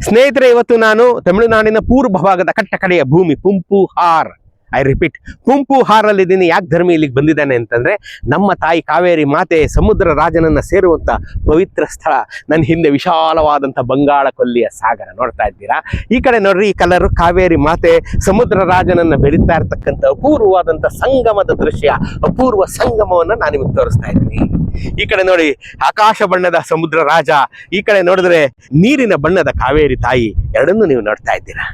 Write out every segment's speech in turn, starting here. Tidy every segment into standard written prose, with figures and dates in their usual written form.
ಸ್ನೇಹಿತರೆ, ಇವತ್ತು ನಾನು ತಮಿಳುನಾಡಿನ ಪೂರ್ವ ಭಾಗದ ಕಟ್ಟಕಡೆಯ ಭೂಮಿ ಪುಂಪುಹಾರ್, ಐ ರಿಪೀಟ್, ಪುಂಪುಹಾರಲ್ಲಿ ಇದ್ದೀನಿ. ಯಾಕೆ ಧರ್ಮಿ ಇಲ್ಲಿಗೆ ಬಂದಿದ್ದಾನೆ ಅಂತಂದ್ರೆ, ನಮ್ಮ ತಾಯಿ ಕಾವೇರಿ ಮಾತೆ ಸಮುದ್ರ ರಾಜನನ್ನ ಸೇರುವಂತ ಪವಿತ್ರ ಸ್ಥಳ. ನನ್ನ ಹಿಂದೆ ವಿಶಾಲವಾದಂಥ ಬಂಗಾಳ ಕೊಲ್ಲಿಯ ಸಾಗರ ನೋಡ್ತಾ ಇದ್ದೀರಾ. ಈ ಕಡೆ ನೋಡ್ರಿ, ಈ ಕಲರ್ ಕಾವೇರಿ ಮಾತೆ ಸಮುದ್ರ ರಾಜನನ್ನ ಬೆಳೀತಾ ಇರ್ತಕ್ಕಂಥ ಅಪೂರ್ವವಾದಂಥ ಸಂಗಮದ ದೃಶ್ಯ, ಅಪೂರ್ವ ಸಂಗಮವನ್ನ ನಾನು ನಿಮಗೆ ತೋರಿಸ್ತಾ ಇದ್ದೀನಿ. ಈ ಕಡೆ ನೋಡಿ, ಆಕಾಶ ಬಣ್ಣದ ಸಮುದ್ರ ರಾಜ, ಈ ಕಡೆ ನೋಡಿದ್ರೆ ನೀರಿನ ಬಣ್ಣದ ಕಾವೇರಿ ತಾಯಿ, ಎರಡನ್ನೂ ನೀವು ನೋಡ್ತಾ ಇದ್ದೀರಾ.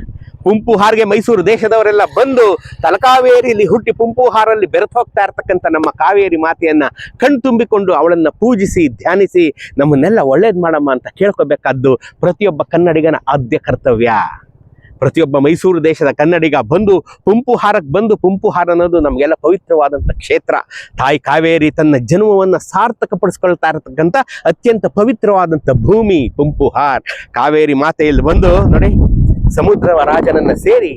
ಪುಂಪುಹಾರ್ಗೆ ಮೈಸೂರು ದೇಶದವರೆಲ್ಲ ಬಂದು ತಲಕಾವೇರಿಯಲ್ಲಿ ಹುಟ್ಟಿ ಪುಂಪುಹಾರಲ್ಲಿ ಬೆರೆತು ಹೋಗ್ತಾ ಇರ್ತಕ್ಕಂಥ ನಮ್ಮ ಕಾವೇರಿ ಮಾತೆಯನ್ನ ಕಣ್ತುಂಬಿಕೊಂಡು ಅವಳನ್ನ ಪೂಜಿಸಿ ಧ್ಯಾನಿಸಿ ನಮ್ಮನ್ನೆಲ್ಲ ಒಳ್ಳೇದು ಮಾಡಮ್ಮ ಅಂತ ಕೇಳ್ಕೋಬೇಕಾದ್ದು ಪ್ರತಿಯೊಬ್ಬ ಕನ್ನಡಿಗನ ಆದ್ಯ ಕರ್ತವ್ಯ. ಪ್ರತಿಯೊಬ್ಬ ಮೈಸೂರು ದೇಶದ ಕನ್ನಡಿಗ ಬಂದು ಪುಂಪುಹಾರಕ್ಕೆ ಬಂದು, ಪುಂಪುಹಾರ ಅನ್ನೋದು ನಮಗೆಲ್ಲ ಪವಿತ್ರವಾದಂಥ ಕ್ಷೇತ್ರ. ತಾಯಿ ಕಾವೇರಿ ತನ್ನ ಜನ್ಮವನ್ನು ಸಾರ್ಥಕಪಡಿಸ್ಕೊಳ್ತಾ ಇರತಕ್ಕಂಥ ಅತ್ಯಂತ ಪವಿತ್ರವಾದಂಥ ಭೂಮಿ ಪುಂಪುಹಾರ್. ಕಾವೇರಿ ಮಾತೆಯಲ್ಲಿ ಬಂದು ನೋಡಿ, ಸಮುದ್ರ ರಾಜನನ್ನ ಸೇರಿ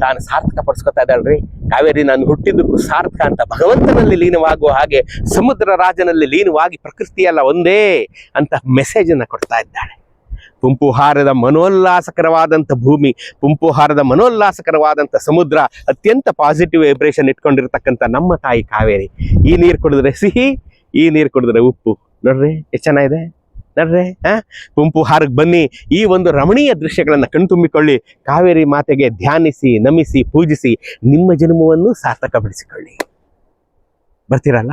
ತಾನು ಸಾರ್ಥಕ ಪಡಿಸ್ಕೊತಾ ಇದ್ದಾಳ್ರಿ. ಕಾವೇರಿ ನಾನು ಹುಟ್ಟಿದ್ದಕ್ಕೂ ಸಾರ್ಥಕ ಅಂತ ಭಗವಂತನಲ್ಲಿ ಲೀನವಾಗುವ ಹಾಗೆ ಸಮುದ್ರ ರಾಜನಲ್ಲಿ ಲೀನವಾಗಿ ಪ್ರಕೃತಿಯೆಲ್ಲ ಒಂದೇ ಅಂತ ಮೆಸೇಜ್ ಅನ್ನ ಕೊಡ್ತಾ ಇದ್ದಾಳೆ. ಪುಂಪುಹಾರದ ಮನೋಲ್ಲಾಸಕರವಾದಂಥ ಭೂಮಿ, ಪುಂಪುಹಾರದ ಮನೋಲ್ಲಾಸಕರವಾದಂಥ ಸಮುದ್ರ, ಅತ್ಯಂತ ಪಾಸಿಟಿವ್ ವೈಬ್ರೇಷನ್ ಇಟ್ಕೊಂಡಿರ್ತಕ್ಕಂಥ ನಮ್ಮ ತಾಯಿ ಕಾವೇರಿ. ಈ ನೀರು ಕುಡಿದ್ರೆ ಸಿಹಿ, ಈ ನೀರು ಕುಡಿದ್ರೆ ಉಪ್ಪು. ನೋಡ್ರಿ ಎಷ್ಟು ಚೆನ್ನಾಗಿದೆ ನೋಡ್ರಿ. ಪುಂಪುಹಾರಕ್ಕೆ ಬನ್ನಿ, ಈ ಒಂದು ರಮಣೀಯ ದೃಶ್ಯಗಳನ್ನು ಕಣ್ತುಂಬಿಕೊಳ್ಳಿ, ಕಾವೇರಿ ಮಾತೆಗೆ ಧ್ಯಾನಿಸಿ ನಮಿಸಿ ಪೂಜಿಸಿ ನಿಮ್ಮ ಜನ್ಮವನ್ನು ಸಾರ್ಥಕಪಡಿಸಿಕೊಳ್ಳಿ. ಬರ್ತೀರಲ್ಲ?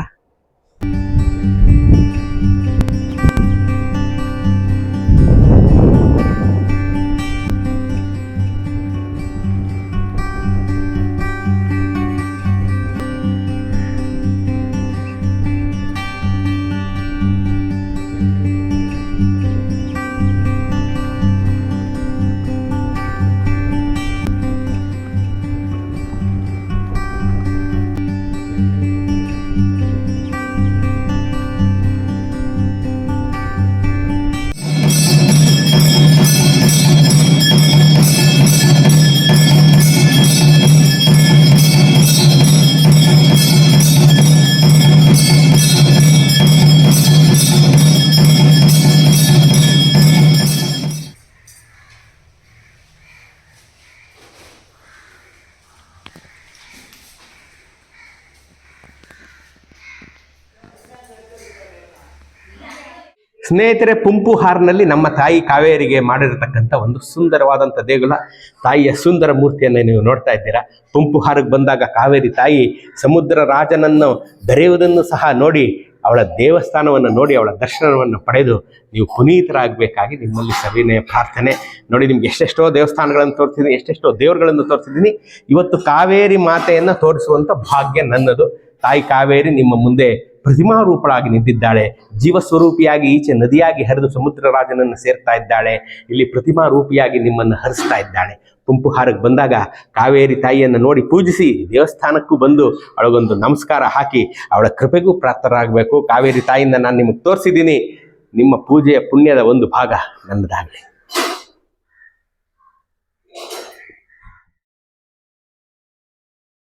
ಸ್ನೇಹಿತರೆ, ಪುಂಪುಹಾರ್ನಲ್ಲಿ ನಮ್ಮ ತಾಯಿ ಕಾವೇರಿಗೆ ಮಾಡಿರತಕ್ಕಂಥ ಒಂದು ಸುಂದರವಾದಂಥ ದೇಗುಲ, ತಾಯಿಯ ಸುಂದರ ಮೂರ್ತಿಯನ್ನು ನೀವು ನೋಡ್ತಾ ಇದ್ದೀರಾ. ಪುಂಪುಹಾರ್ಗೆ ಬಂದಾಗ ಕಾವೇರಿ ತಾಯಿ ಸಮುದ್ರ ರಾಜನನ್ನು ಬೆರೆಯುವುದನ್ನು ಸಹ ನೋಡಿ, ಅವಳ ದೇವಸ್ಥಾನವನ್ನು ನೋಡಿ, ಅವಳ ದರ್ಶನವನ್ನು ಪಡೆದು ನೀವು ಪುನೀತರಾಗಬೇಕಾಗಿ ನಿಮ್ಮಲ್ಲಿ ಸವಿನಯ ಪ್ರಾರ್ಥನೆ. ನೋಡಿ, ನಿಮ್ಗೆ ಎಷ್ಟೆಷ್ಟೋ ದೇವಸ್ಥಾನಗಳನ್ನು ತೋರಿಸಿದ್ದೀನಿ, ಎಷ್ಟೆಷ್ಟೋ ದೇವರುಗಳನ್ನು ತೋರಿಸಿದ್ದೀನಿ. ಇವತ್ತು ಕಾವೇರಿ ಮಾತೆಯನ್ನು ತೋರಿಸುವಂಥ ಭಾಗ್ಯ ನನ್ನದು. ತಾಯಿ ಕಾವೇರಿ ನಿಮ್ಮ ಮುಂದೆ ಪ್ರತಿಮಾ ರೂಪಳಾಗಿ ನಿಂತಿದ್ದಾಳೆ. ಜೀವಸ್ವರೂಪಿಯಾಗಿ ಈಚೆ ನದಿಯಾಗಿ ಹರಿದು ಸಮುದ್ರ ರಾಜನನ್ನು ಸೇರ್ತಾ ಇದ್ದಾಳೆ. ಇಲ್ಲಿ ಪ್ರತಿಮಾ ರೂಪಿಯಾಗಿ ನಿಮ್ಮನ್ನು ಹರಿಸ್ತಾ ಇದ್ದಾಳೆ. ಪುಂಪುಹಾರಕ್ಕೆ ಬಂದಾಗ ಕಾವೇರಿ ತಾಯಿಯನ್ನು ನೋಡಿ ಪೂಜಿಸಿ ದೇವಸ್ಥಾನಕ್ಕೂ ಬಂದು ಅವಳಿಗೊಂದು ನಮಸ್ಕಾರ ಹಾಕಿ ಅವಳ ಕೃಪೆಗೂ ಪ್ರಾಪ್ತರಾಗಬೇಕು. ಕಾವೇರಿ ತಾಯಿಯಿಂದ ನಾನು ನಿಮಗೆ ತೋರಿಸಿದ್ದೀನಿ. ನಿಮ್ಮ ಪೂಜೆಯ ಪುಣ್ಯದ ಒಂದು ಭಾಗ ನನ್ನದಾಗಲಿ.